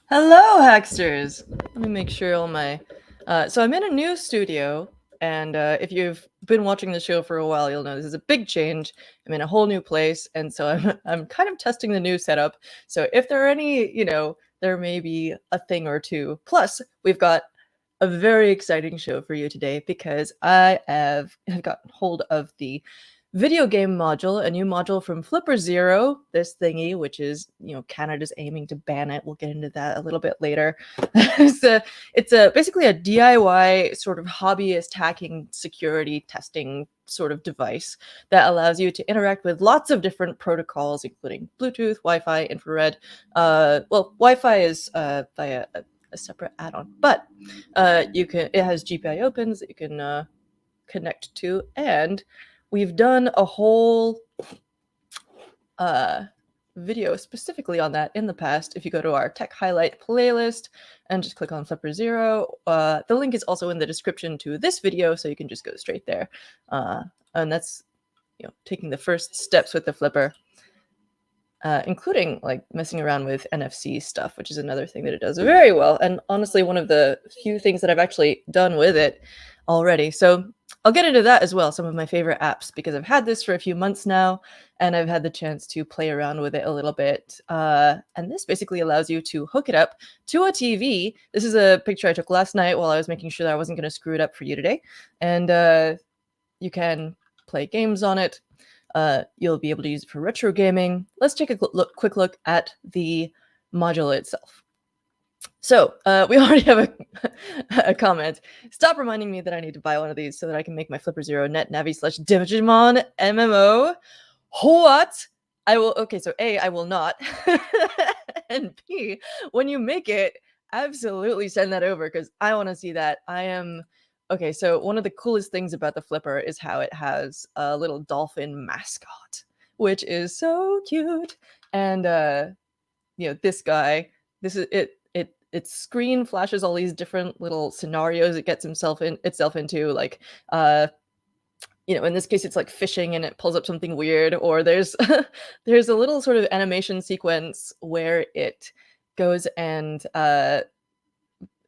Hello, Hacksters! Let me make sure all my. So I'm in a new studio, and if you've been watching the show for a while, you'll know this is a big change. I'm in a whole new place, and so I'm kind of testing the new setup. So if there are any, there may be a thing or two. Plus, we've got a very exciting show for you today because I have gotten hold of the video game module, a new module from Flipper Zero, this thingy, which is, Canada's aiming to ban it. We'll get into that a little bit later. It's basically a DIY sort of hobbyist hacking security testing sort of device that allows you to interact with lots of different protocols, including Bluetooth, Wi-Fi, infrared. Wi-Fi is via a separate add-on, but it has GPIO pins that you can connect to, and we've done a whole video specifically on that in the past. If you go to our tech highlight playlist and just click on Flipper Zero, the link is also in the description to this video, so you can just go straight there. And that's taking the first steps with the Flipper. Including like messing around with NFC stuff, which is another thing that it does very well. And honestly, one of the few things that I've actually done with it already. So I'll get into that as well, some of my favorite apps, because I've had this for a few months now, and I've had the chance to play around with it a little bit. And this basically allows you to hook it up to a TV. This is a picture I took last night while I was making sure that I wasn't going to screw it up for you today. And you can play games on it. You'll be able to use it for retro gaming. Let's take a quick look at the module itself. So we already have a comment. Stop reminding me that I need to buy one of these so that I can make my Flipper Zero Net Navi / Digimon MMO. What? I will. Okay, so A, I will not. And B, when you make it, absolutely send that over because I want to see that. Okay, so one of the coolest things about the Flipper is how it has a little dolphin mascot, which is so cute. And this guy, this is it. Its screen flashes all these different little scenarios it gets itself into, like in this case it's like fishing and it pulls up something weird, or there's there's a little sort of animation sequence where it goes and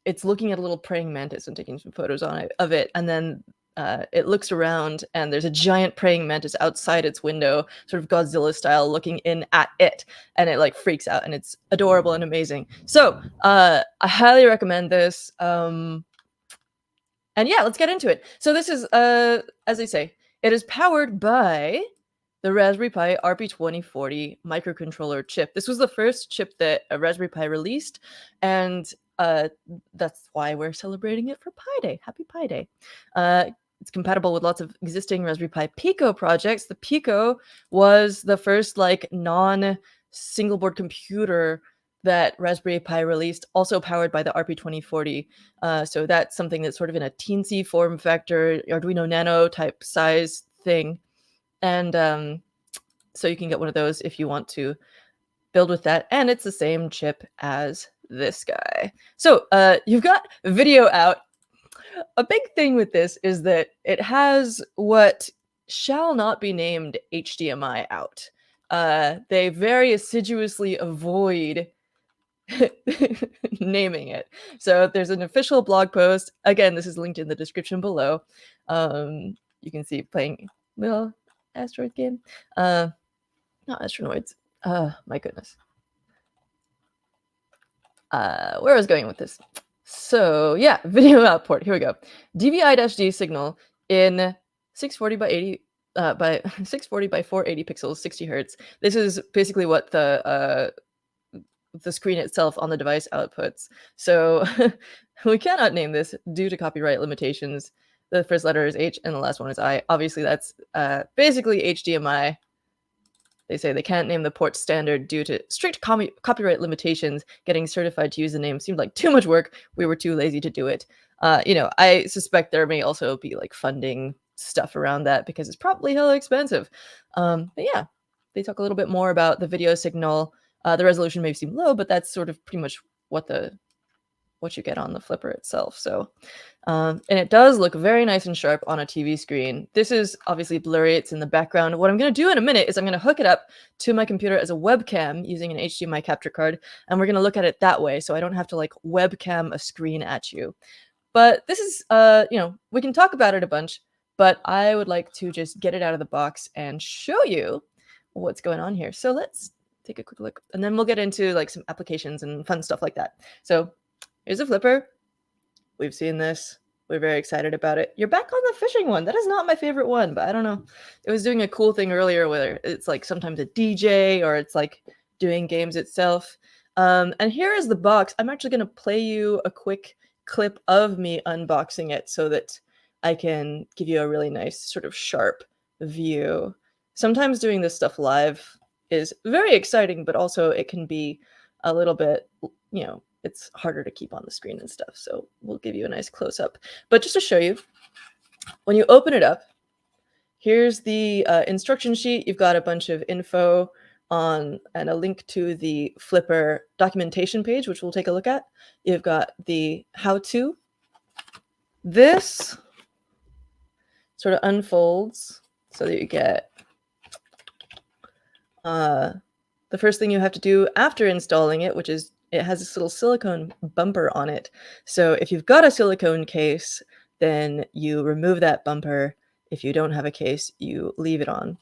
it's looking at a little praying mantis and taking some photos of it, and then it looks around and there's a giant praying mantis outside its window, sort of Godzilla style, looking in at it, and it like freaks out, and it's adorable and amazing. So I highly recommend this. And yeah, let's get into it. So this is, as I say, it is powered by the Raspberry Pi RP2040 microcontroller chip. This was the first chip that a Raspberry Pi released, and that's why we're celebrating it for Pi Day. Happy Pi Day. It's compatible with lots of existing Raspberry Pi Pico projects. The Pico was the first like non-single board computer that Raspberry Pi released, also powered by the RP2040. So that's something that's sort of in a teensy form factor, Arduino Nano type size thing. And so you can get one of those if you want to build with that. And it's the same chip as this guy. So you've got video out. A big thing with this is that it has what shall not be named HDMI out. They very assiduously avoid naming it. So there's an official blog post. Again, this is linked in the description below. You can see playing little asteroid game. Not astronoids. My goodness. Where I was going with this. So yeah, video output. Here we go. DVI-D signal in 640 by 80 by 640 by 480 pixels, 60 hertz. This is basically what the screen itself on the device outputs. So we cannot name this due to copyright limitations. The first letter is H and the last one is I. Obviously, that's basically HDMI. They say they can't name the port standard due to strict copyright limitations. Getting certified to use the name seemed like too much work. We were too lazy to do it. I suspect there may also be like funding stuff around that because it's probably hella expensive. But yeah, they talk a little bit more about the video signal. The resolution may seem low, but that's sort of pretty much what the what you get on the flipper itself. So, and it does look very nice and sharp on a TV screen. This is obviously blurry. It's in the background. What I'm going to do in a minute is I'm going to hook it up to my computer as a webcam using an HDMI capture card, and we're going to look at it that way, so I don't have to like webcam a screen at you. But this is, we can talk about it a bunch, but I would like to just get it out of the box and show you what's going on here. So let's take a quick look, and then we'll get into like some applications and fun stuff like that. So here's a flipper. We've seen this. We're very excited about it. You're back on the fishing one. That is not my favorite one, but I don't know. It was doing a cool thing earlier where it's like sometimes a DJ or it's like doing games itself. And here is the box. I'm actually going to play you a quick clip of me unboxing it so that I can give you a really nice sort of sharp view. Sometimes doing this stuff live is very exciting, but also it can be a little bit, it's harder to keep on the screen and stuff. So we'll give you a nice close up. But just to show you, when you open it up, here's the instruction sheet. You've got a bunch of info on and a link to the flipper documentation page, which we'll take a look at. You've got the how-to. This sort of unfolds so that you get the first thing you have to do after installing it, which is it has this little silicone bumper on it. So if you've got a silicone case, then you remove that bumper. If you don't have a case, you leave it on.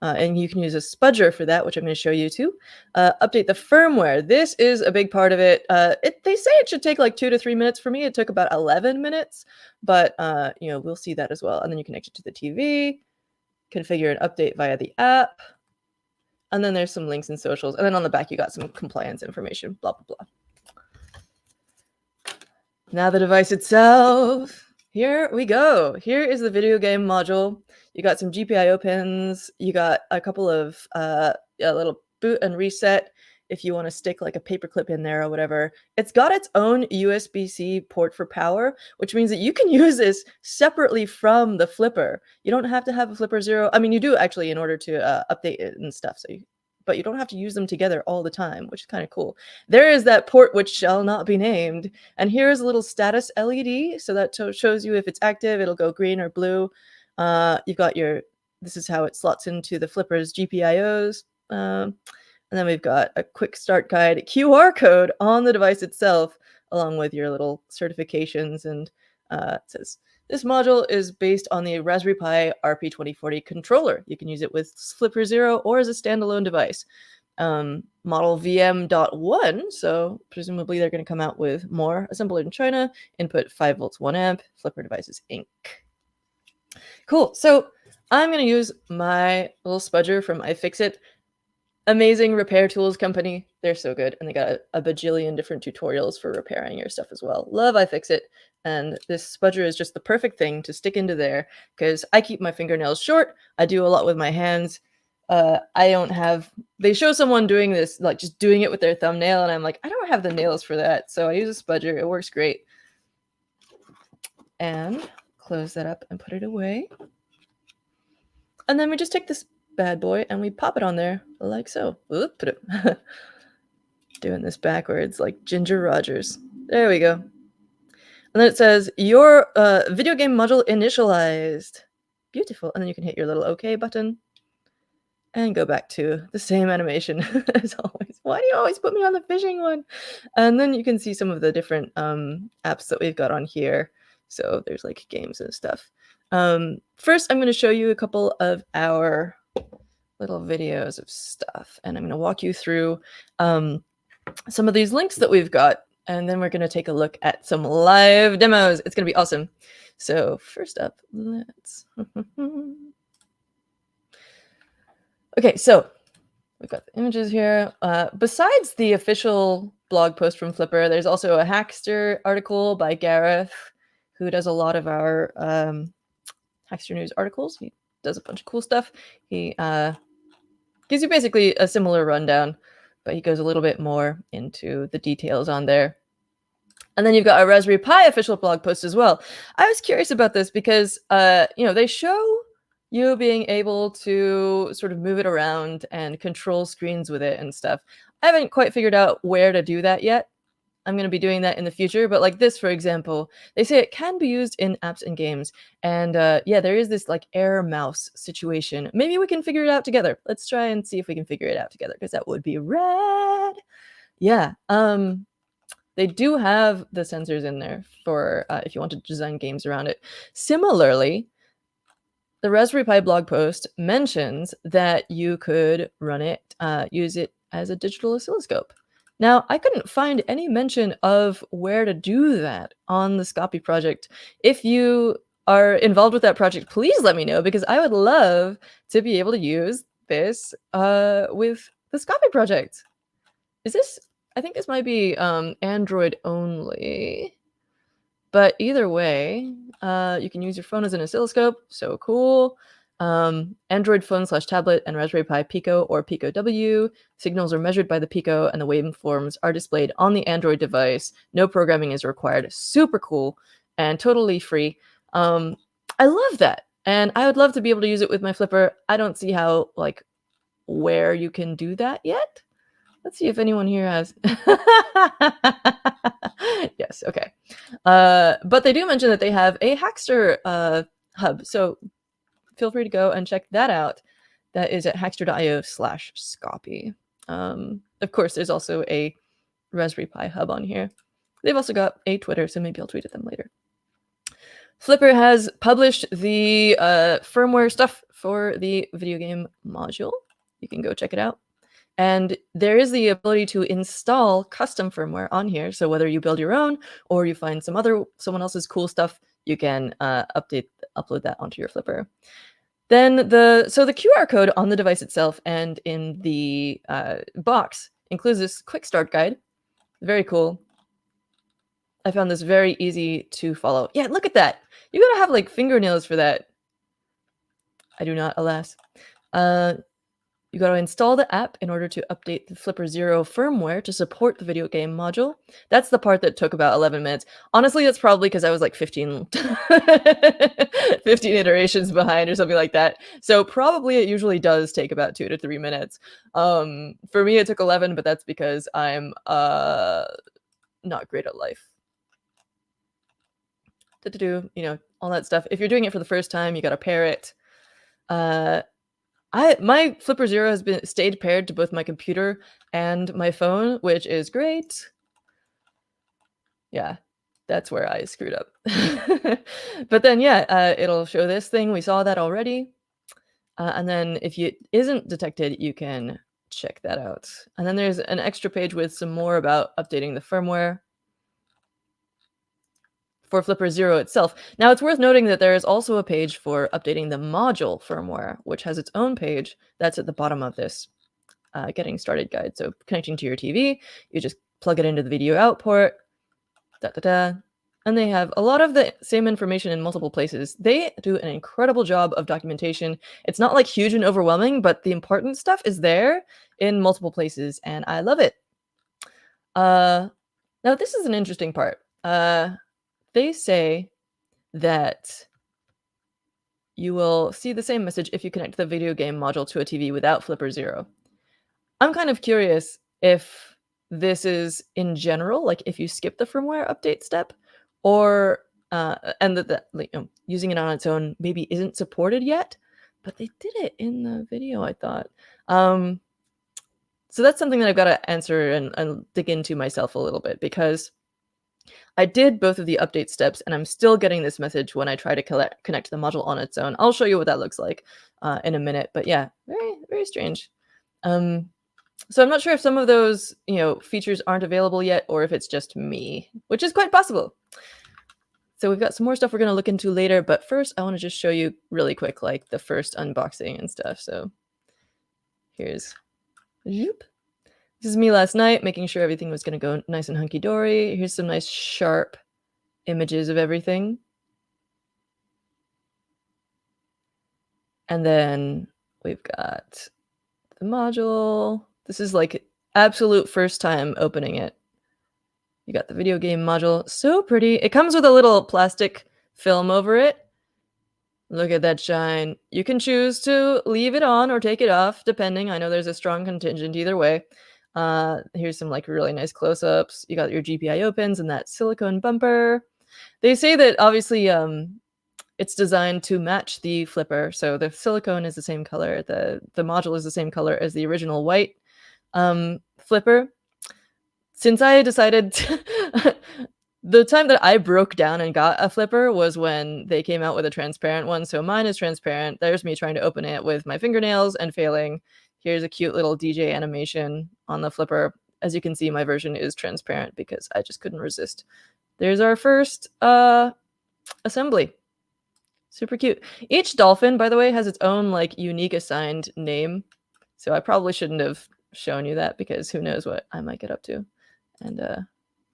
And you can use a spudger for that, which I'm going to show you too. Update the firmware. This is a big part of it. They say it should take like 2 to 3 minutes. For me, it took about 11 minutes, but we'll see that as well. And then you connect it to the TV, configure an update via the app. And then there's some links and socials. And then on the back, you got some compliance information, blah, blah, blah. Now the device itself. Here we go. Here is the video game module. You got some GPIO pins. You got a couple of a little boot and reset if you want to stick like a paperclip in there or whatever. It's got its own USB-C port for power, which means that you can use this separately from the flipper. You don't have to have a flipper zero. I mean, you do actually in order to update it and stuff. But you don't have to use them together all the time, which is kind of cool. There is that port which shall not be named. And here's a little status LED. So that shows you if it's active, it'll go green or blue. You've got this is how it slots into the flipper's GPIOs. And then we've got a quick start guide, QR code on the device itself, along with your little certifications. And it says, this module is based on the Raspberry Pi RP2040 controller. You can use it with Flipper Zero or as a standalone device. Model VM.1, so presumably they're going to come out with more. Assembled in China, input 5 volts, 1 amp, Flipper Devices Inc. Cool, so I'm going to use my little spudger from iFixit. Amazing repair tools company. They're so good. And they got a bajillion different tutorials for repairing your stuff as well. Love iFixit. And this spudger is just the perfect thing to stick into there because I keep my fingernails short. I do a lot with my hands. They show someone doing this, like just doing it with their thumbnail. And I'm like, I don't have the nails for that. So I use a spudger. It works great. And close that up and put it away. And then we just take this bad boy and we pop it on there like so. Oop, doing this backwards like Ginger Rogers. There we go. And then it says your video game module initialized. Beautiful. And then you can hit your little OK button and go back to the same animation as always. Why do you always put me on the fishing one? And then you can see some of the different apps that we've got on here. So there's like games and stuff. First, I'm going to show you a couple of our little videos of stuff, and I'm going to walk you through some of these links that we've got, and then we're going to take a look at some live demos. It's going to be awesome. So first up, let's okay, so we've got the images here. Besides the official blog post from Flipper, there's also a Hackster article by Gareth, who does a lot of our Hackster News articles. He does a bunch of cool stuff. He gives you basically a similar rundown, but he goes a little bit more into the details on there. And then you've got a Raspberry Pi official blog post as well. I was curious about this because, they show you being able to sort of move it around and control screens with it and stuff. I haven't quite figured out where to do that yet. I'm going to be doing that in the future, but like this, for example, they say it can be used in apps and games. And yeah, there is this like error mouse situation. Maybe we can figure it out together. Let's try and see if we can figure it out together because that would be rad. Yeah. They do have the sensors in there for if you want to design games around it. Similarly, the Raspberry Pi blog post mentions that you could run it, use it as a digital oscilloscope. Now, I couldn't find any mention of where to do that on the Scopy project. If you are involved with that project, please let me know because I would love to be able to use this with the Scopy project. Is this? I think this might be Android only. But either way, you can use your phone as an oscilloscope. So cool. Android phone / tablet and Raspberry Pi Pico or Pico W. Signals are measured by the Pico and the waveforms are displayed on the Android device. No programming is required. Super cool and totally free. I love that. And I would love to be able to use it with my flipper. I don't see how, like, where you can do that yet. Let's see if anyone here has. Yes, okay. But they do mention that they have a Hackster hub. So feel free to go and check that out. That is at Hackster.io/Scopy. Of course, there's also a Raspberry Pi hub on here. They've also got a Twitter, so maybe I'll tweet at them later. Flipper has published the firmware stuff for the video game module. You can go check it out. And there is the ability to install custom firmware on here. So whether you build your own or you find someone else's cool stuff, you can upload that onto your flipper. Then the QR code on the device itself and in the box includes this quick start guide. Very cool. I found this very easy to follow. Yeah, look at that. You gotta have like fingernails for that. I do not, alas. You got to install the app in order to update the Flipper Zero firmware to support the video game module. That's the part that took about 11 minutes. Honestly, that's probably because I was like 15 iterations behind or something like that. So probably it usually does take about 2 to 3 minutes. For me, it took 11, but that's because I'm not great at life. You know, all that stuff. If you're doing it for the first time, you got to pair it. My Flipper Zero has stayed paired to both my computer and my phone, which is great. Yeah, that's where I screwed up. But then, yeah, it'll show this thing. We saw that already. And then if it isn't detected, you can check that out. And then there's an extra page with some more about updating the firmware for Flipper Zero itself. Now, it's worth noting that there is also a page for updating the module firmware, which has its own page. That's at the bottom of this getting started guide. So connecting to your TV, you just plug it into the video out port, and they have a lot of the same information in multiple places. They do an incredible job of documentation. It's not like huge and overwhelming, but the important stuff is there in multiple places, and I love it. Now, this is an interesting part. They say that you will see the same message if you connect the video game module to a TV without Flipper Zero. I'm kind of curious if this is in general, like if you skip the firmware update step, or and that using it on its own maybe isn't supported yet, but they did it in the video, I thought. So that's something that I've got to answer and dig into myself a little bit, because I did both of the update steps, and I'm still getting this message when I try to connect the module on its own. I'll show you what that looks like in a minute, but yeah, very, very strange. So I'm not sure if some of those, features aren't available yet, or if it's just me, which is quite possible. So we've got some more stuff we're going to look into later, but first I want to just show you really quick, like the first unboxing and stuff. So here's, zoop. This is me last night, making sure everything was going to go nice and hunky-dory. Here's some nice sharp images of everything. And then we've got the module. This is like absolute first time opening it. You got the video game module. So pretty. It comes with a little plastic film over it. Look at that shine. You can choose to leave it on or take it off, depending. I know there's a strong contingent either way. Here's some like really nice close-ups. You got your GPIO pins and that silicone bumper. They say that obviously it's designed to match the flipper. So the silicone is the same color. The module is the same color as the original white flipper. Since I decided the time that I broke down and got a flipper was when they came out with a transparent one. So mine is transparent. There's me trying to open it with my fingernails and failing. Here's a cute little DJ animation on the flipper. As you can see, my version is transparent because I just couldn't resist. There's our first assembly. Super cute. Each dolphin, by the way, has its own like unique assigned name. So I probably shouldn't have shown you that because who knows what I might get up to and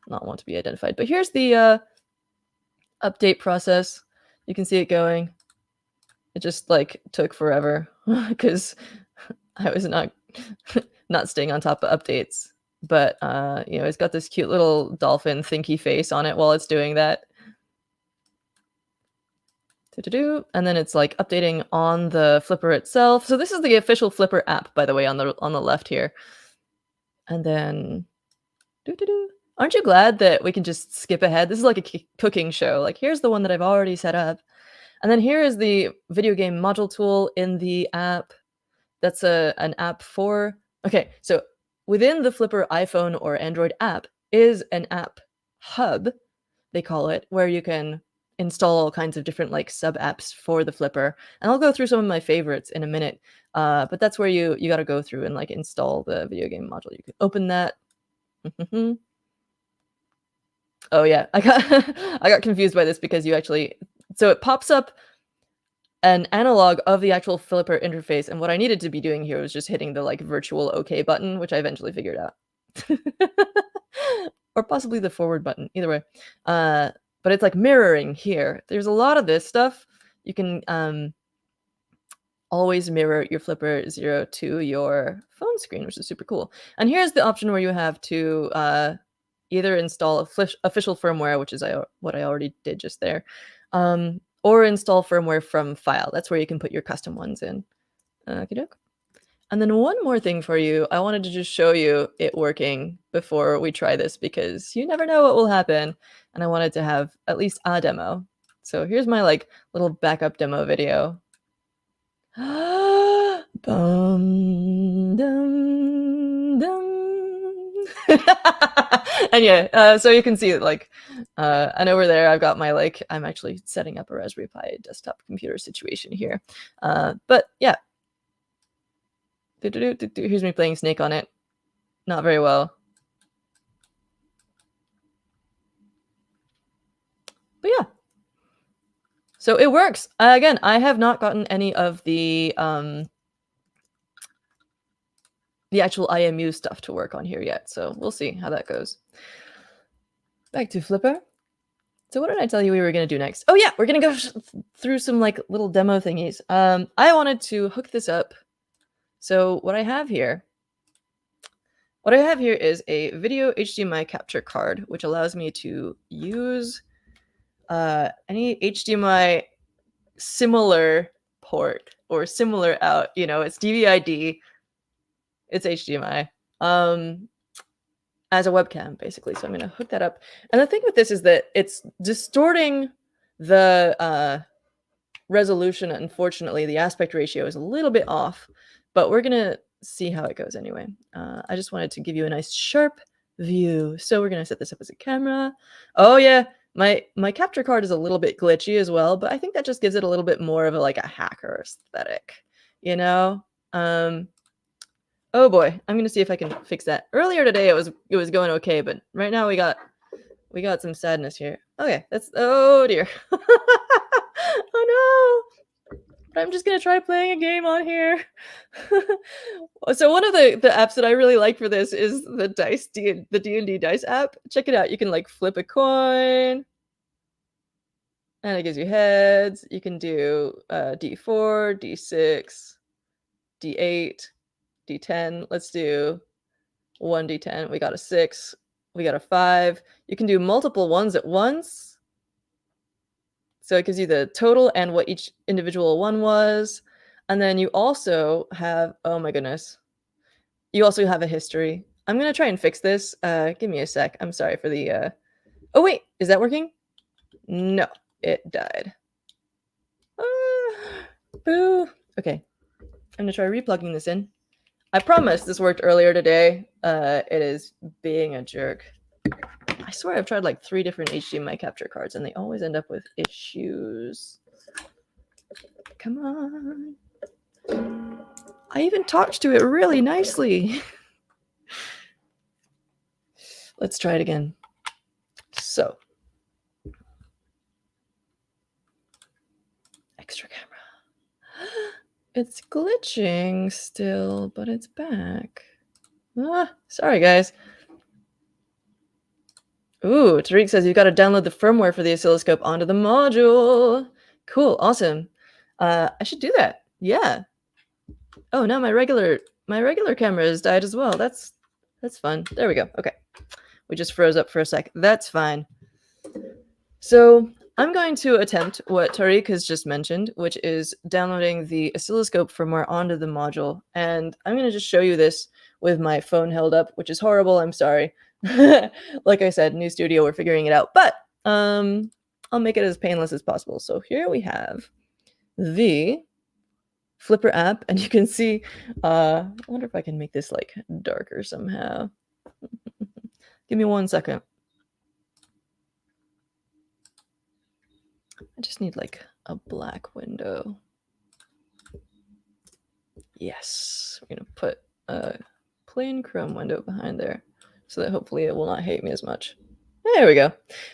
not want to be identified. But here's the update process. You can see it going. It just like took forever because I was not not staying on top of updates. But you know, it's got this cute little dolphin thinky face on it while it's doing that. And then it's like updating on the flipper itself. So this is the official flipper app, by the way, on the left here. And then aren't you glad that we can just skip ahead? This is like a cooking show. Like here's the one that I've already set up. And then here is the video game module tool in the app. That's an app for, okay, so within the Flipper iPhone or Android app is an app hub, they call it, where you can install all kinds of different like sub apps for the Flipper. And I'll go through some of my favorites in a minute. But that's where you got to go through and like install the video game module. You can open that. Oh yeah, I got confused by this because you actually, so it pops up an analog of the actual Flipper interface, and what I needed to be doing here was just hitting the like virtual OK button, which I eventually figured out. Or possibly the forward button, either way. But it's like mirroring here. There's a lot of this stuff. You can always mirror your Flipper 0 to your phone screen, which is super cool. And here's the option where you have to either install official firmware, which is what I already did just there, or install firmware from file. That's where you can put your custom ones in. Okey-doke. And then one more thing for you. I wanted to just show you it working before we try this because you never know what will happen. And I wanted to have at least a demo. So here's my like little backup demo video. Bum, dum, dum. And yeah, so you can see it like, and over there I've got my like, I'm actually setting up a Raspberry Pi desktop computer situation here. But yeah. Here's me playing Snake on it. Not very well. But yeah. So it works. Again, I have not gotten any of the actual IMU stuff to work on here yet. So we'll see how that goes. Back to Flipper. So what did I tell you we were going to do next? Oh yeah, we're going to go through some like little demo thingies. I wanted to hook this up. So what I have here is a video HDMI capture card, which allows me to use any HDMI similar port or similar out. You know, it's DVI-D, it's HDMI, as a webcam, basically. So I'm going to hook that up. And the thing with this is that it's distorting the resolution. Unfortunately, the aspect ratio is a little bit off, but we're going to see how it goes anyway. I just wanted to give you a nice sharp view. So we're going to set this up as a camera. Oh yeah, my capture card is a little bit glitchy as well, but I think that just gives it a little bit more of a like a hacker aesthetic, you know? Oh boy, I'm going to see if I can fix that. Earlier today it was going okay, but right now we got some sadness here. Okay, that's, oh dear. Oh no. But I'm just gonna try playing a game on here. So one of the apps that I really like for this is the D&D dice app. Check it out. You can like flip a coin, and it gives you heads. You can do D4, D6, D8, D10. Let's do 1D10. We got a 6. We got a 5. You can do multiple ones at once. So it gives you the total and what each individual one was. And then you also have, oh my goodness, you also have a history. I'm gonna try and fix this. Give me a sec. I'm sorry for the. Oh wait, is that working? No, it died. Boo. Okay, I'm gonna try replugging this in. I promise this worked earlier today. It is being a jerk. I swear I've tried like 3 different HDMI capture cards and they always end up with issues. Come on. I even talked to it really nicely. Let's try it again. So, extra camera. It's glitching still, but it's back. Sorry guys. Ooh, Tariq says you've got to download the firmware for the oscilloscope onto the module. Cool, awesome. I should do that. Yeah. Oh, now my regular camera has died as well. That's fun. There we go. Okay. We just froze up for a sec. That's fine. So I'm going to attempt what Tariq has just mentioned, which is downloading the oscilloscope firmware onto the module. And I'm going to just show you this with my phone held up, which is horrible. I'm sorry. Like I said, new studio, we're figuring it out. But I'll make it as painless as possible. So here we have the Flipper app, and you can see, I wonder if I can make this like darker somehow. Give me 1 second. I just need like a black window. Yes, we're gonna put a plain chrome window behind there so that hopefully it will not hate me as much. There we go.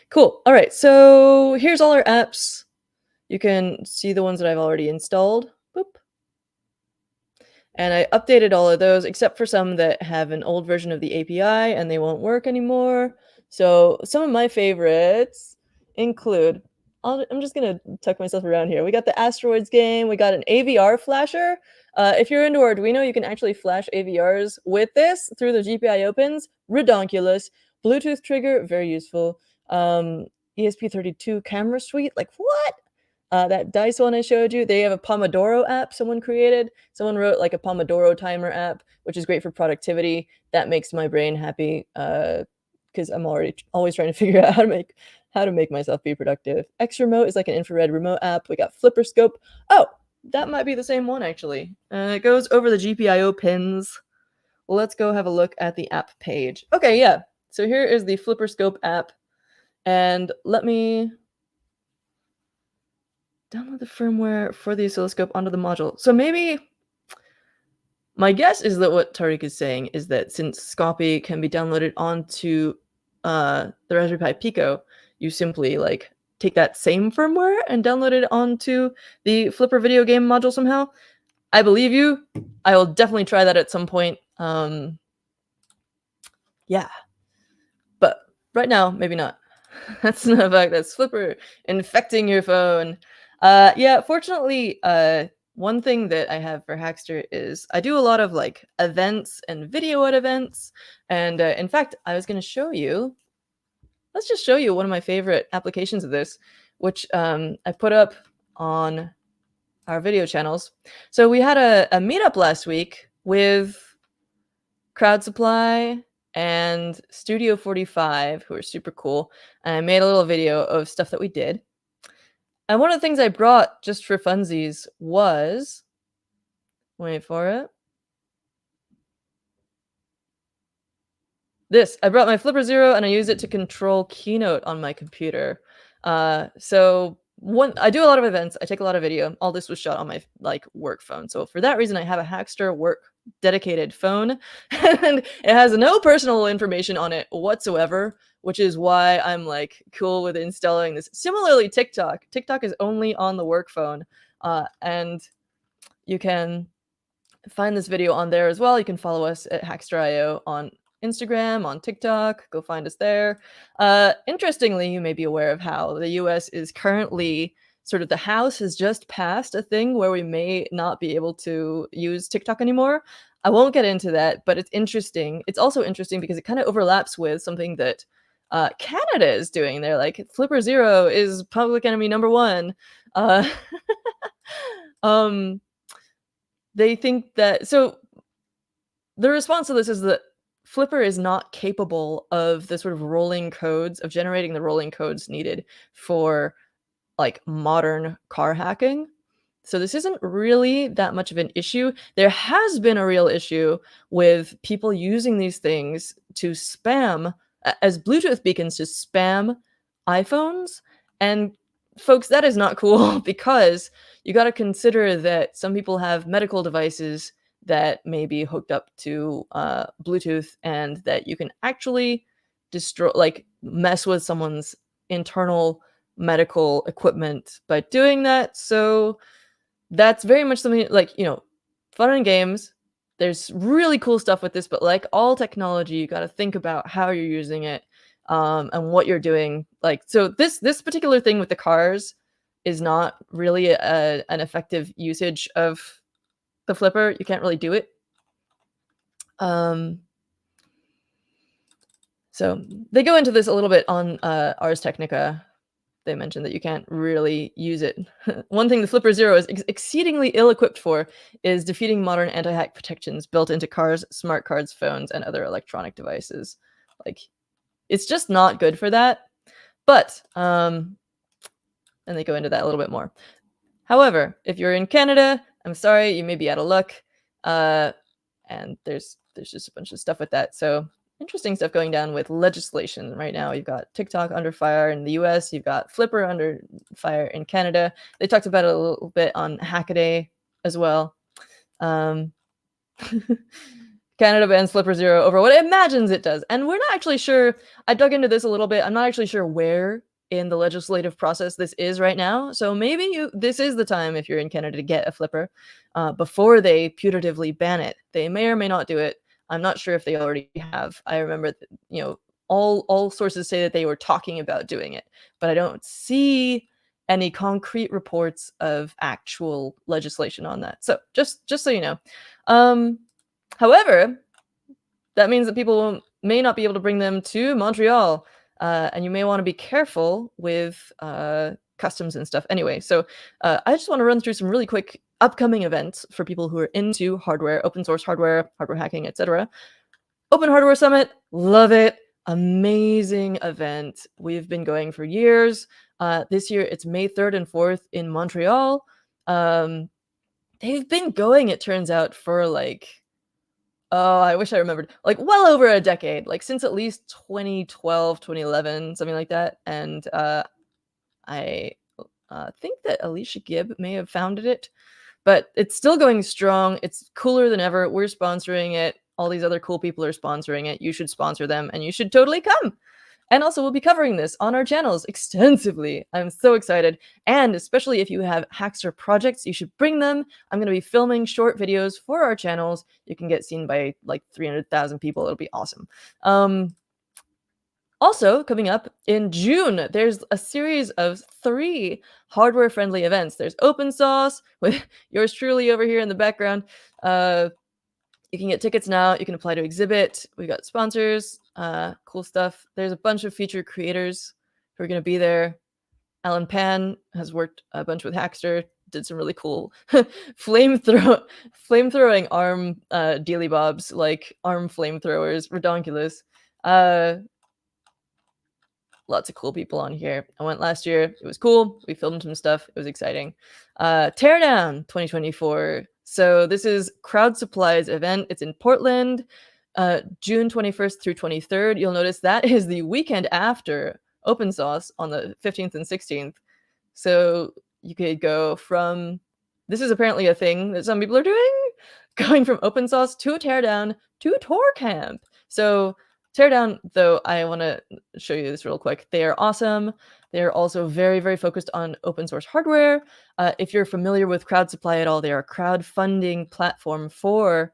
Cool. All right, so here's all our apps. You can see the ones that I've already installed. Boop. And I updated all of those except for some that have an old version of the API and they won't work anymore. So some of my favorites include, I'm just going to tuck myself around here. We got the Asteroids game. We got an AVR flasher. If you're into Arduino, you can actually flash AVRs with this through the GPIO pins. Redonkulous. Bluetooth trigger, very useful. ESP32 camera suite, like what? That dice one I showed you, they have a Pomodoro app someone created. Someone wrote like a Pomodoro timer app, which is great for productivity. That makes my brain happy because I'm always trying to figure out how to make myself be productive. X Remote is like an infrared remote app. We got Flipper Scope. Oh, that might be the same one actually. It goes over the GPIO pins. Well, let's go have a look at the app page. Okay, yeah. So here is the Flipper Scope app. And let me download the firmware for the oscilloscope onto the module. So maybe my guess is that what Tariq is saying is that since Scopy can be downloaded onto the Raspberry Pi Pico, you simply like take that same firmware and download it onto the Flipper video game module somehow. I believe you. I will definitely try that at some point. Yeah. But right now, maybe not. That's not a fact. That's Flipper infecting your phone. Yeah, fortunately, one thing that I have for Hackster is I do a lot of like events and video at events. And in fact, I was going to show you, let's just show you one of my favorite applications of this, which I put up on our video channels. So we had a meetup last week with Crowd Supply and Studio 45, who are super cool. And I made a little video of stuff that we did. And one of the things I brought just for funsies was, wait for it, this. I brought my Flipper Zero and I used it to control Keynote on my computer. So I do a lot of events. I take a lot of video. All this was shot on my like work phone. So for that reason, I have a Hackster work dedicated phone, and it has no personal information on it whatsoever, which is why I'm like cool with installing this. Similarly, TikTok is only on the work phone, and you can find this video on there as well. You can follow us at Hackster.io on Instagram, on TikTok. Go find us there. Interestingly, you may be aware of how the US is currently sort of, the House has just passed a thing where we may not be able to use TikTok anymore. I won't get into that, but it's interesting. It's also interesting because it kind of overlaps with something that Canada is doing. They're like, Flipper Zero is public enemy number 1. They think that, so the response to this is that Flipper is not capable of the sort of generating the rolling codes needed for like modern car hacking. So this isn't really that much of an issue. There has been a real issue with people using these things to spam as Bluetooth beacons to spam iPhones. And folks, that is not cool because you got to consider that some people have medical devices that may be hooked up to Bluetooth, and that you can actually destroy, like, mess with someone's internal medical equipment by doing that. So that's very much something like, fun and games. There's really cool stuff with this, but like all technology, you got to think about how you're using it, and what you're doing. Like, so this particular thing with the cars is not really an effective usage of the flipper. You can't really do it. So they go into this a little bit on Ars Technica. They mentioned that you can't really use it. One thing the Flipper Zero is exceedingly ill-equipped for is defeating modern anti-hack protections built into cars, smart cards, phones, and other electronic devices. Like, it's just not good for that. But, and they go into that a little bit more. However, if you're in Canada, I'm sorry, you may be out of luck. And there's just a bunch of stuff with that. So interesting stuff going down with legislation right now. You've got TikTok under fire in the US. You've got Flipper under fire in Canada. They talked about it a little bit on Hackaday as well. Canada bans Flipper Zero over what it imagines it does. And we're not actually sure. I dug into this a little bit. I'm not actually sure where in the legislative process this is right now. So maybe this is the time, if you're in Canada, to get a flipper before they putatively ban it. They may or may not do it. I'm not sure if they already have. I remember, all sources say that they were talking about doing it, but I don't see any concrete reports of actual legislation on that. So just so you know. However, that means that people may not be able to bring them to Montreal. And you may want to be careful with customs and stuff. Anyway, so I just want to run through some really quick upcoming events for people who are into hardware, open source hardware hacking, etc. Open Hardware Summit, love it. Amazing event. We've been going for years. This year, it's May 3rd and 4th in Montreal. They've been going, it turns out, for like, oh, I wish I remembered. Like, well over a decade, like since at least 2012, 2011, something like that. And I think that Alicia Gibb may have founded it, but it's still going strong. It's cooler than ever. We're sponsoring it. All these other cool people are sponsoring it. You should sponsor them, and you should totally come. And also, we'll be covering this on our channels extensively. I'm so excited. And especially if you have Hackster projects, you should bring them. I'm going to be filming short videos for our channels. You can get seen by like 300,000 people. It'll be awesome. Also, coming up in June, there's a series of 3 hardware-friendly events. There's Open Sauce with yours truly over here in the background. You can get tickets now. You can apply to exhibit. We got sponsors, cool stuff. There's a bunch of featured creators who are going to be there. Alan Pan has worked a bunch with Hackster, did some really cool flamethrowing arm dealy bobs, like arm flamethrowers, redonkulous. Lots of cool people on here. I went last year. It was cool. We filmed some stuff. It was exciting. Teardown 2024. So this is Crowd Supply's event. It's in Portland, June 21st through 23rd. You'll notice that is the weekend after Open Source on the 15th and 16th. So you could go from, this is apparently a thing that some people are doing, going from Open Source to Teardown to Tour Camp. So Teardown, though, I want to show you this real quick. They are awesome. They're also very, very focused on open source hardware. If you're familiar with Crowd Supply at all, they are a crowdfunding platform for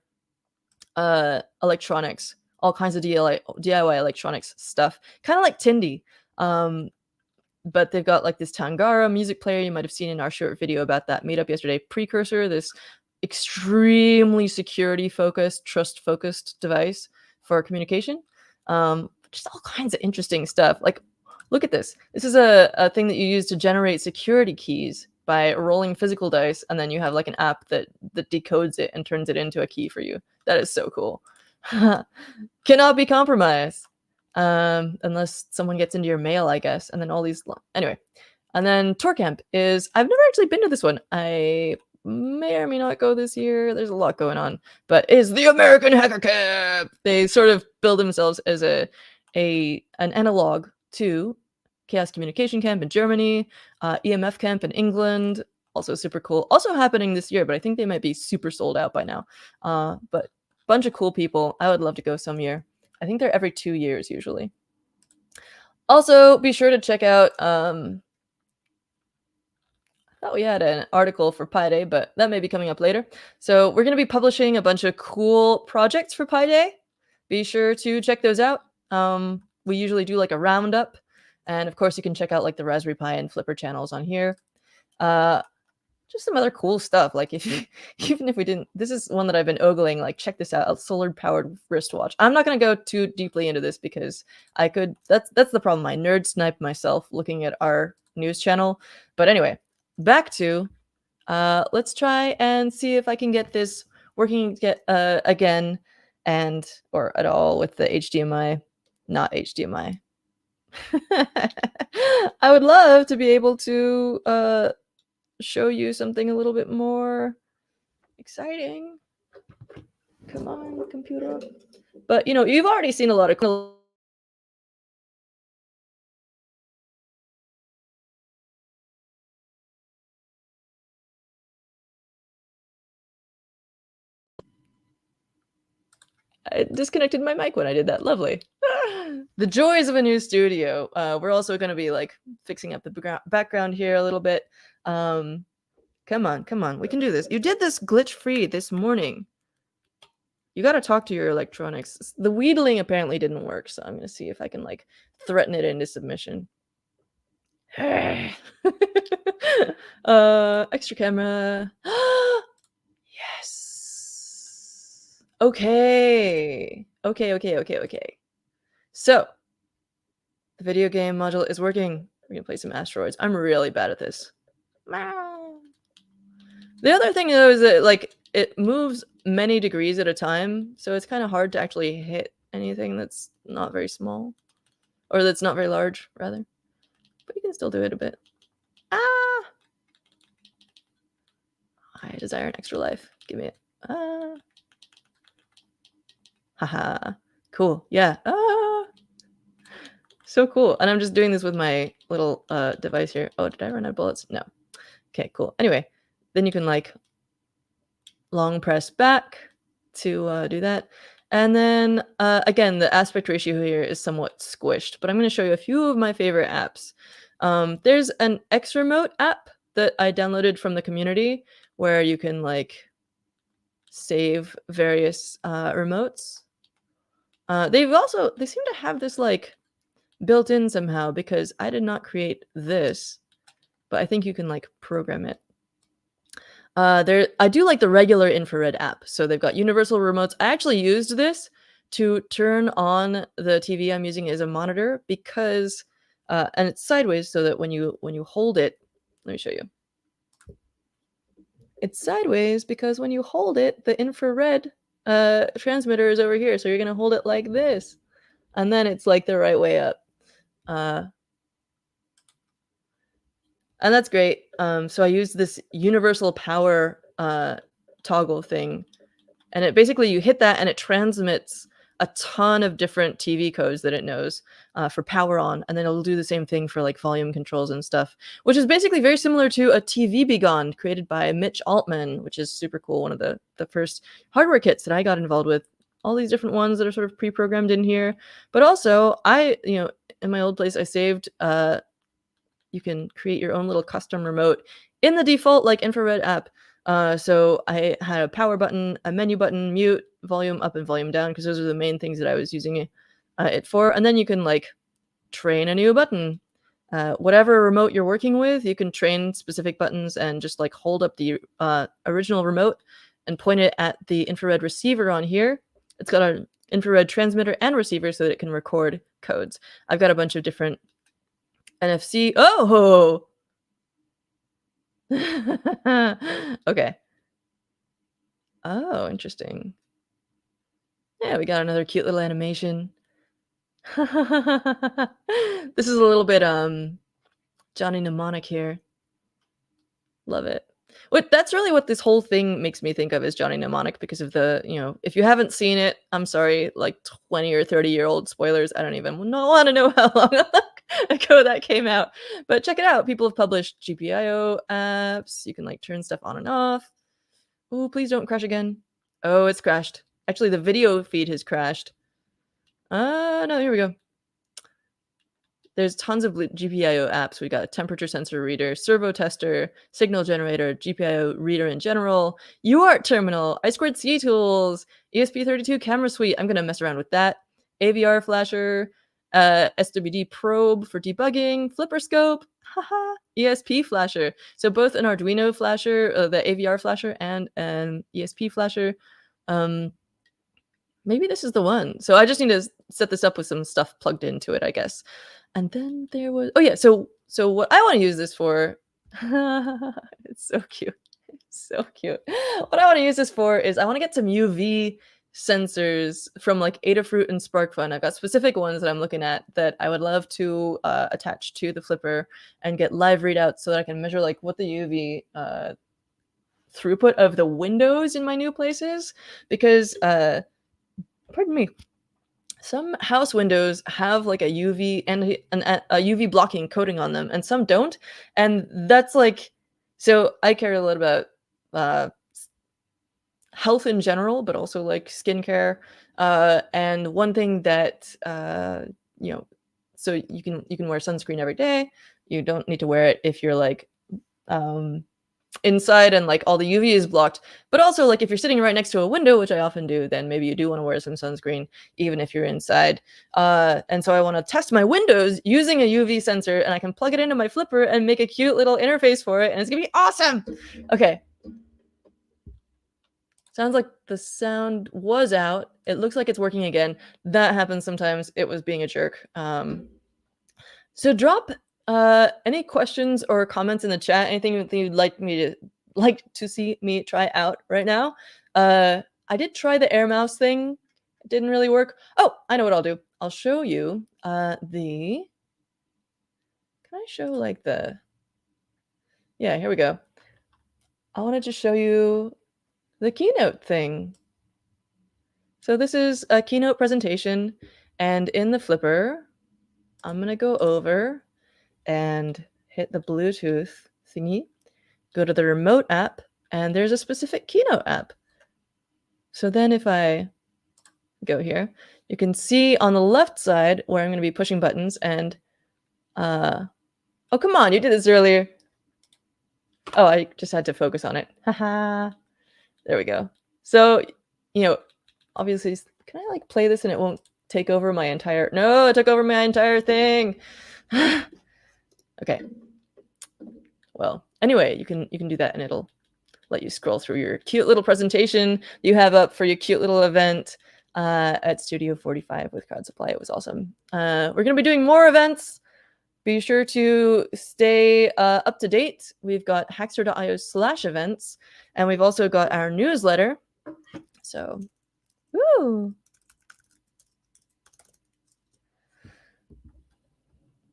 electronics, all kinds of DIY electronics stuff, kind of like Tindy. But they've got like this Tangara music player. You might have seen in our short video about that meetup yesterday, Precursor, this extremely security-focused, trust-focused device for communication. Just all kinds of interesting stuff. Like, look at this. This is a thing that you use to generate security keys by rolling physical dice, and then you have like an app that decodes it and turns it into a key for you. That is so cool. Cannot be compromised. Unless someone gets into your mail, I guess. And then all these anyway. And then Tour Camp is I've never actually been to this one. I may or may not go this year. There's a lot going on, but is the American Hacker Camp. They sort of build themselves as an analog to Chaos Communication Camp in Germany, EMF Camp in England, also super cool. Also happening this year, but I think they might be super sold out by now. But bunch of cool people. I would love to go some year. I think they're every 2 years usually. Also, be sure to check out I thought we had an article for Pi Day, but that may be coming up later. So we're going to be publishing a bunch of cool projects for Pi Day. Be sure to check those out. We usually do like a roundup. And of course, you can check out like the Raspberry Pi and Flipper channels on here. Just some other cool stuff. Like if even if we didn't, this is one that I've been ogling. Like check this out, a solar powered wristwatch. I'm not going to go too deeply into this because I could. That's the problem. I nerd snipe myself looking at our news channel. But anyway, back to let's try and see if I can get this working again and or at all with the HDMI, not HDMI. I would love to be able to show you something a little bit more exciting. Come on, computer. But you know, you've already seen a lot of I disconnected my mic when I did that. Lovely. The joys of a new studio. We're also going to be like fixing up the background here a little bit. Come on. We can do this. You did this glitch free this morning. You got to talk to your electronics. The wheedling apparently didn't work, so I'm going to see if I can like threaten it into submission. Extra camera. Yes. Okay. So the video game module is working. We're gonna play some asteroids. I'm really bad at this. The other thing though is that like it moves many degrees at a time, so it's kind of hard to actually hit anything that's not very small, or that's not very large, rather. But you can still do it a bit. Ah! I desire an extra life. Give me it. Haha. Cool. Yeah. So cool. And I'm just doing this with my little device here. Oh, did I run out of bullets? No. Okay, cool. Anyway, then you can like long press back to do that. And then again, the aspect ratio here is somewhat squished, but I'm going to show you a few of my favorite apps. There's an X Remote app that I downloaded from the community where you can like save various remotes. They seem to have this like built in somehow because I did not create this, but I think you can like program it. I do like the regular infrared app. So they've got universal remotes. I actually used this to turn on the TV I'm using as a monitor because, and it's sideways so that when you hold it, let me show you. It's sideways because when you hold it, the infrared transmitter is over here. So you're gonna hold it like this, and then it's like the right way up. And that's great. So I used this universal power toggle thing, and it basically you hit that and it transmits a ton of different TV codes that it knows for power on, and then it'll do the same thing for like volume controls and stuff, which is basically very similar to a TV Begone created by Mitch Altman, which is super cool. One of the first hardware kits that I got involved with. All these different ones that are sort of pre-programmed in here, but also in my old place I saved. You can create your own little custom remote in the default like infrared app. So I had a power button, a menu button, mute, volume up and volume down, because those are the main things that I was using it for. And then you can like train a new button. Whatever remote you're working with, you can train specific buttons and just like hold up the original remote and point it at the infrared receiver on here. It's got an infrared transmitter and receiver so that it can record codes. I've got a bunch of different NFC. Oh! Okay. Oh, interesting. Yeah, we got another cute little animation. This is a little bit, Johnny Mnemonic here. Love it. What that's really what this whole thing makes me think of is Johnny Mnemonic because of the, if you haven't seen it, I'm sorry, like 20 or 30-year-old spoilers. I don't even wanna know how long ago that came out. But check it out. People have published GPIO apps. You can, like, turn stuff on and off. Ooh, please don't crash again. Oh, it's crashed. Actually, the video feed has crashed. No, here we go. There's tons of GPIO apps. We got a temperature sensor reader, servo tester, signal generator, GPIO reader in general, UART terminal, I2C tools, ESP32 camera suite. I'm gonna mess around with that. AVR flasher, SWD probe for debugging, flipper scope, haha, ESP flasher. So both an Arduino flasher, the AVR flasher, and an ESP flasher. Maybe this is the one. So I just need to set this up with some stuff plugged into it, I guess. And then there was, oh yeah, so what I want to use this for, it's so cute. It's so cute. What I want to use this for is I want to get some UV sensors from like Adafruit and SparkFun. I've got specific ones that I'm looking at that I would love to attach to the flipper and get live readouts so that I can measure like what the UV throughput of the windows in my new place is, because pardon me, some house windows have like a UV and a UV blocking coating on them, and some don't. And that's like, so I care a lot about health in general, but also like skincare. And one thing that you know, so you can wear sunscreen every day. You don't need to wear it if you're like inside and like all the UV is blocked. But also, like, if you're sitting right next to a window, which I often do, then maybe you do want to wear some sunscreen even if you're inside. And so I want to test my windows using a UV sensor, and I can plug it into my flipper and make a cute little interface for it, and it's gonna be awesome. Okay, sounds like the sound was out. It looks like it's working again. That happens sometimes. It was being a jerk. So drop any questions or comments in the chat, anything that you'd like to see me try out right now. I did try the air mouse thing. It didn't really work. Oh, I know what I'll do. I'll show you can I show like yeah, here we go. I want to just show you the keynote thing. So this is a keynote presentation, and in the flipper, I'm gonna go over and hit the Bluetooth thingy, go to the remote app, and there's a specific keynote app. So then if I go here, you can see on the left side where I'm going to be pushing buttons, and oh, come on, you did this earlier. Oh, I just had to focus on it. Haha. There we go. So, obviously, can I like play this and it won't take over my entire, no, it took over my entire thing. Okay. Well, anyway, you can do that and it'll let you scroll through your cute little presentation you have up for your cute little event at Studio 45 with Crowd Supply. It was awesome. We're going to be doing more events. Be sure to stay up to date. We've got Hackster.io/events, and we've also got our newsletter. So, woo!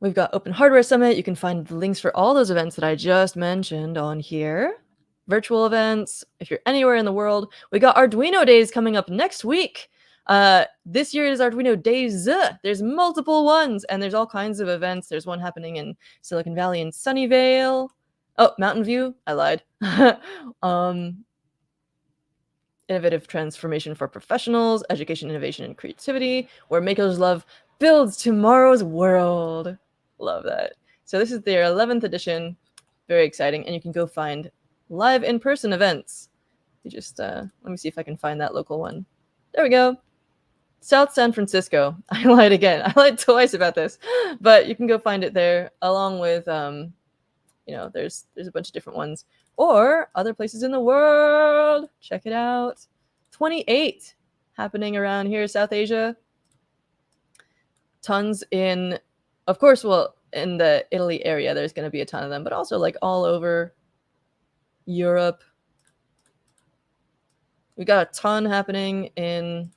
We've got Open Hardware Summit. You can find the links for all those events that I just mentioned on here. Virtual events, if you're anywhere in the world. We got Arduino Days coming up next week. This year is Arduino Days. There's multiple ones, and there's all kinds of events. There's one happening in Silicon Valley and Sunnyvale. Oh, Mountain View. I lied. Innovative transformation for professionals, education, innovation, and creativity, where makers love builds tomorrow's world. Love that. So this is their 11th edition. Very exciting. And you can go find live in-person events. You just, let me see if I can find that local one. There we go. South San Francisco. I lied again. I lied twice about this. But you can go find it there, along with, there's a bunch of different ones. Or other places in the world. Check it out. 28 happening around here, South Asia. Tons in, of course, well, in the Italy area, there's going to be a ton of them, but also like all over Europe. We got a ton happening in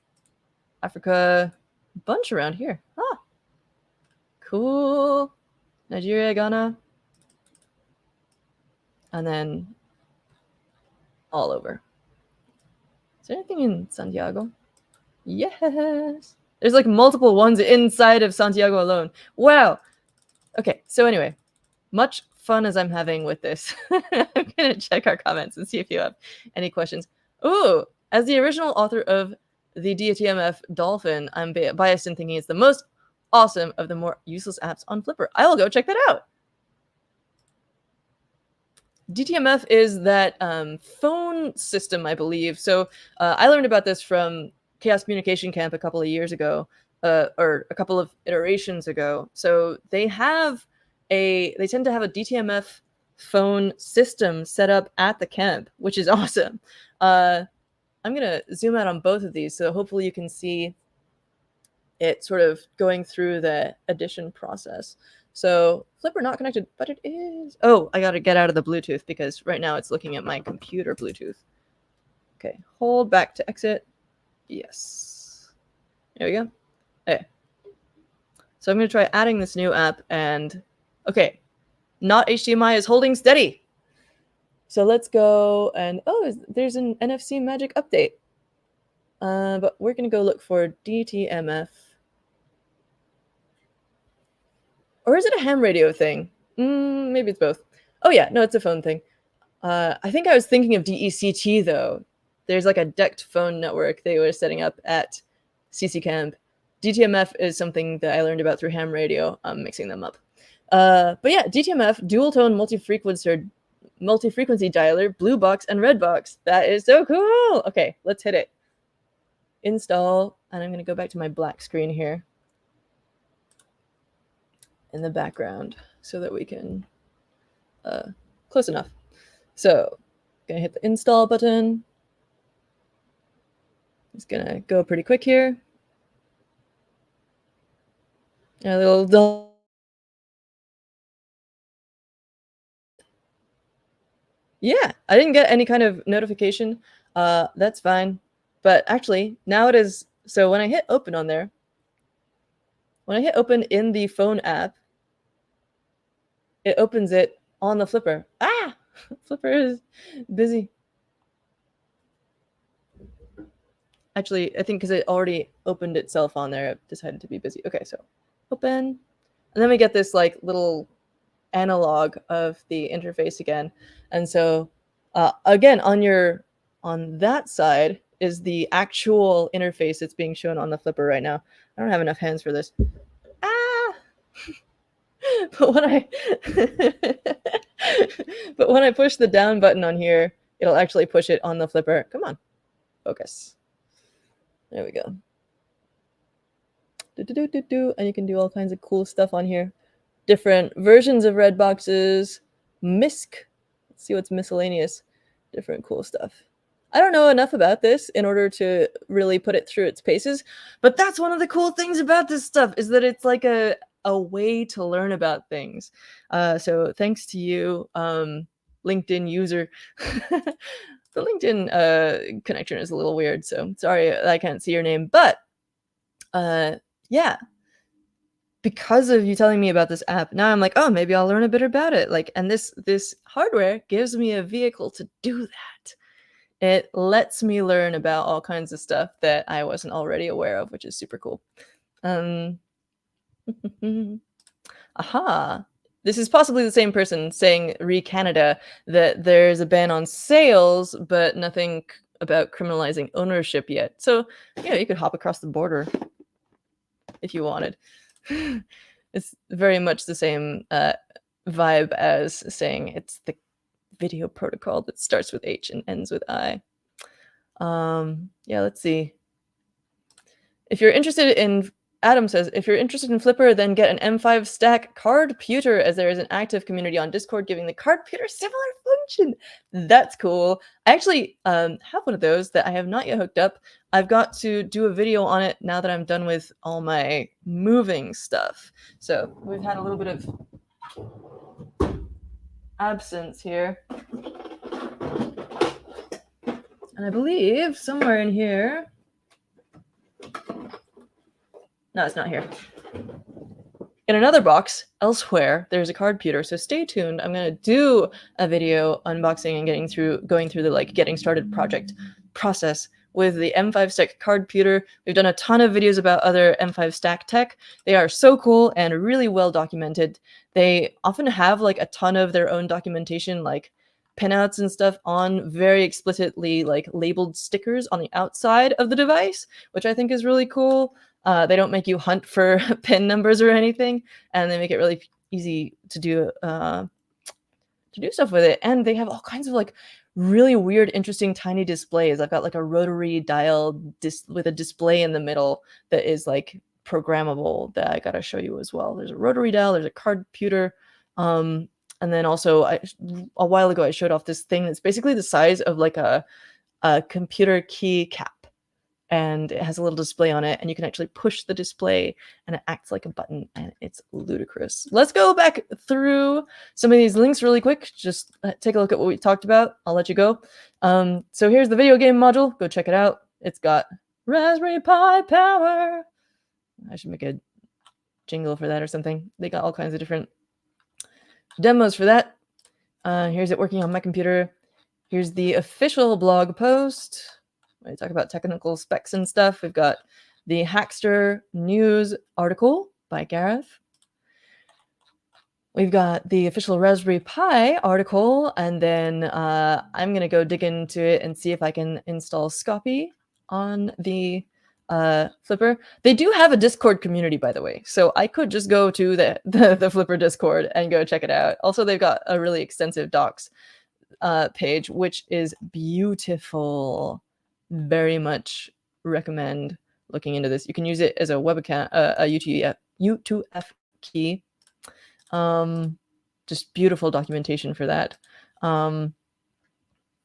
Africa, a bunch around here. Ah, cool. Nigeria, Ghana, and then all over. Is there anything in Santiago? Yes. There's like multiple ones inside of Santiago alone. Wow. Okay, so anyway, much fun as I'm having with this, I'm gonna check our comments and see if you have any questions. Ooh, as the original author of the DTMF Dolphin, I'm biased in thinking it's the most awesome of the more useless apps on Flipper. I will go check that out. DTMF is that phone system, I believe. So I learned about this from Chaos Communication Camp a couple of years ago, or a couple of iterations ago. So they tend to have a DTMF phone system set up at the camp, which is awesome. I'm gonna zoom out on both of these, so hopefully you can see it sort of going through the addition process. So Flipper not connected, but it is. Oh, I gotta get out of the Bluetooth because right now it's looking at my computer Bluetooth. Okay, hold back to exit. Yes. There we go. Okay. So I'm gonna try adding this new app and, okay, not HDMI is holding steady. So let's go and, oh, there's an NFC magic update. But we're gonna go look for DTMF. Or is it a ham radio thing? Maybe it's both. Oh yeah, no, it's a phone thing. I think I was thinking of DECT though. There's like a DECT phone network they were setting up at CC Camp. DTMF is something that I learned about through ham radio. I'm mixing them up. But yeah, DTMF, dual tone multi-frequency dialer, blue box and red box. That is so cool. Okay, let's hit it. Install, and I'm gonna go back to my black screen here in the background so that we can, close enough. So, gonna hit the install button. It's gonna go pretty quick here. A little yeah, I didn't get any kind of notification. That's fine. But actually, now it is. So when I hit open on there, when I hit open in the phone app, it opens it on the Flipper. Ah, Flipper is busy. Actually, I think because it already opened itself on there, it decided to be busy. Okay, so open. And then we get this like little analog of the interface again. And so again, on that side is the actual interface that's being shown on the Flipper right now. I don't have enough hands for this. Ah! but when I but when I push the down button on here, it'll actually push it on the Flipper. Come on, focus. There we go. And you can do all kinds of cool stuff on here. Different versions of red boxes. MISC. Let's see what's miscellaneous. Different cool stuff. I don't know enough about this in order to really put it through its paces, but that's one of the cool things about this stuff is that it's like a way to learn about things. So thanks to you, LinkedIn user. The LinkedIn connection is a little weird, so sorry I can't see your name, but yeah, because of you telling me about this app, now I'm like, oh, maybe I'll learn a bit about it. Like, and this hardware gives me a vehicle to do that. It lets me learn about all kinds of stuff that I wasn't already aware of, which is super cool. Aha. This is possibly the same person saying re-Canada that there's a ban on sales, but nothing about criminalizing ownership yet. So, you could hop across the border if you wanted. It's very much the same vibe as saying it's the video protocol that starts with H and ends with I. Yeah, let's see. If you're interested in, Adam says, if you're interested in Flipper, then get an M5 stack cardputer, as there is an active community on Discord giving the cardputer similar function. That's cool. I actually have one of those that I have not yet hooked up. I've got to do a video on it now that I'm done with all my moving stuff. So we've had a little bit of absence here. And I believe somewhere in here, No, it's not here. In another box elsewhere, there's a card pewter. So stay tuned. I'm gonna do a video unboxing and going through the like getting started project process with the M5 stack card pewter. We've done a ton of videos about other M5 stack tech. They are so cool and really well documented. They often have like a ton of their own documentation, like pinouts and stuff on very explicitly like labeled stickers on the outside of the device, which I think is really cool. They don't make you hunt for pin numbers or anything, and they make it really easy to do stuff with it. And they have all kinds of like really weird, interesting, tiny displays. I've got like a rotary dial with a display in the middle that is like programmable that I gotta show you as well. There's a rotary dial. There's a card pewter. And then also, a while ago, I showed off this thing that's basically the size of like a computer key cap, and it has a little display on it, and you can actually push the display and it acts like a button, and it's ludicrous. Let's go back through some of these links really quick. Just take a look at what we talked about. I'll let you go. So here's the video game module. Go check it out. It's got Raspberry Pi power. I should make a jingle for that or something. They got all kinds of different demos for that. Here's it working on my computer. Here's the official blog post. We talk about technical specs and stuff. We've got the Hackster news article by Gareth. We've got the official Raspberry Pi article, and then I'm going to go dig into it and see if I can install Scopy on the Flipper. They do have a Discord community, by the way, so I could just go to the Flipper Discord and go check it out. Also, they've got a really extensive docs page, which is beautiful. Very much recommend looking into this. You can use it as a web account, a U2F key. Just beautiful documentation for that.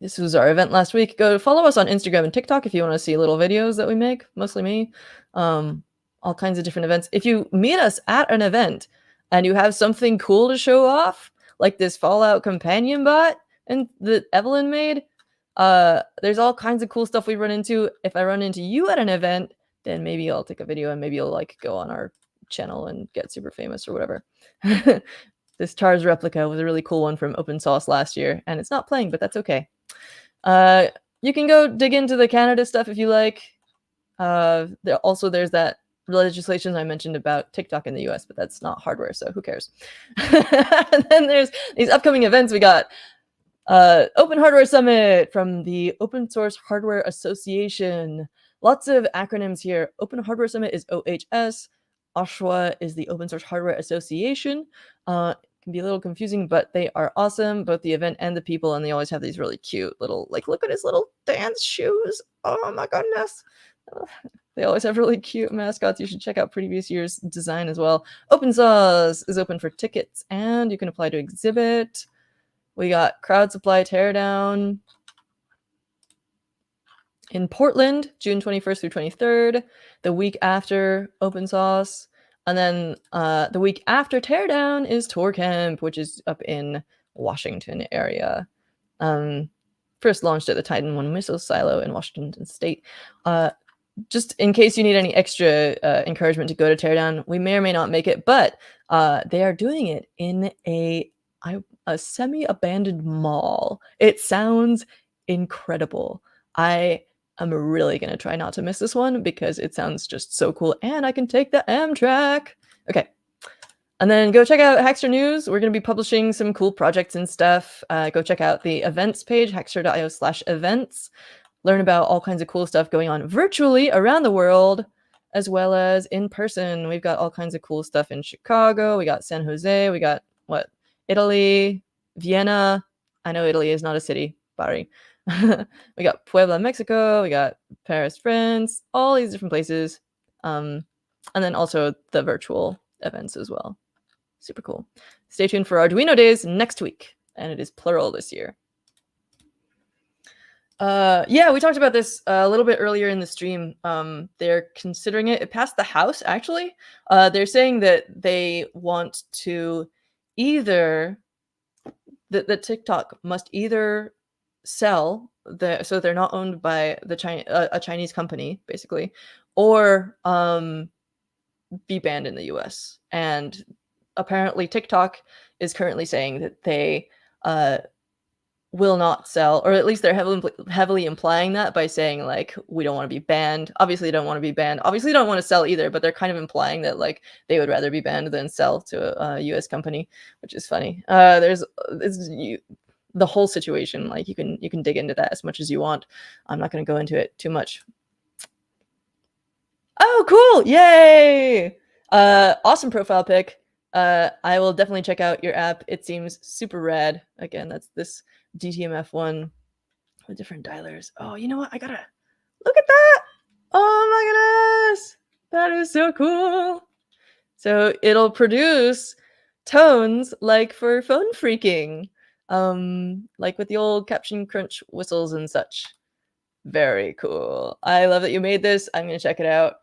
This was our event last week. Go follow us on Instagram and TikTok if you want to see little videos that we make, mostly me. All kinds of different events. If you meet us at an event and you have something cool to show off, like this Fallout companion bot and that Evelyn made, there's all kinds of cool stuff we run into. If I run into you at an event, then maybe I'll take a video and maybe you'll like go on our channel and get super famous or whatever. This TARS replica was a really cool one from open source last year, and it's not playing, but that's okay. You can go dig into the Canada stuff if you like. There's that legislation I mentioned about TikTok in the US, but that's not hardware, so who cares? And then there's these upcoming events. We got Open Hardware Summit from the Open Source Hardware Association. Lots of acronyms here. Open Hardware Summit is OHS. OSHWA is the Open Source Hardware Association. It can be a little confusing, but they are awesome, both the event and the people, and they always have these really cute little, like, look at his little dance shoes. Oh my goodness. They always have really cute mascots. You should check out previous year's design as well. Open Source is open for tickets, and you can apply to exhibit. We got Crowd Supply Teardown in Portland, June 21st through 23rd, the week after Open Source. And then the week after Teardown is Tour Camp, which is up in Washington area. First launched at the Titan 1 missile silo in Washington State. Just in case you need any extra encouragement to go to Teardown, we may or may not make it, but they are doing it in a semi-abandoned mall. It sounds incredible. I am really going to try not to miss this one because it sounds just so cool, and I can take the Amtrak. Okay. And then go check out Hackster News. We're going to be publishing some cool projects and stuff. Go check out the events page, Hackster.io/events. Learn about all kinds of cool stuff going on virtually around the world, as well as in person. We've got all kinds of cool stuff in Chicago. We got San Jose. We got Italy, Vienna. I know Italy is not a city. Sorry. We got Puebla, Mexico. We got Paris, France. All these different places. And then also the virtual events as well. Super cool. Stay tuned for Arduino Days next week. And it is plural this year. Yeah, we talked about this a little bit earlier in the stream. They're considering it. It passed the House, actually. They're saying that they want to either that TikTok must either sell so they're not owned by a Chinese company, basically, or be banned in the US. And apparently TikTok is currently saying that they will not sell, or at least they're heavily implying that by saying like, we don't want to be banned. Obviously, don't want to be banned. Obviously, don't want to sell either, but they're kind of implying that like they would rather be banned than sell to a US company, which is funny. The whole situation, like you can dig into that as much as you want. I'm not going to go into it too much. Oh, cool! Yay! Awesome profile pic. I will definitely check out your app. It seems super rad. Again, that's this DTMF one with different dialers. Oh, you know what? I gotta look at that. Oh my goodness, that is so cool. So it'll produce tones like for phone freaking, like with the old caption crunch whistles and such. Very cool. I love that you made this. I'm gonna check it out.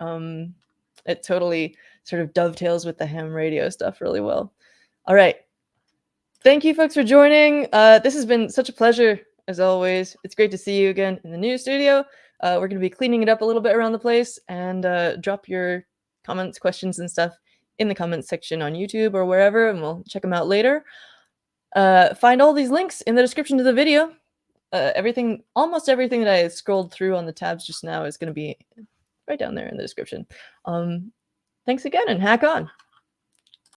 It totally sort of dovetails with the ham radio stuff really well. All right. Thank you folks for joining. This has been such a pleasure as always. It's great to see you again in the new studio. We're gonna be cleaning it up a little bit around the place, and drop your comments, questions, and stuff in the comments section on YouTube or wherever, and we'll check them out later. Find all these links in the description of the video. Almost everything that I scrolled through on the tabs just now is going to be right down there in the description. Thanks again, and hack on.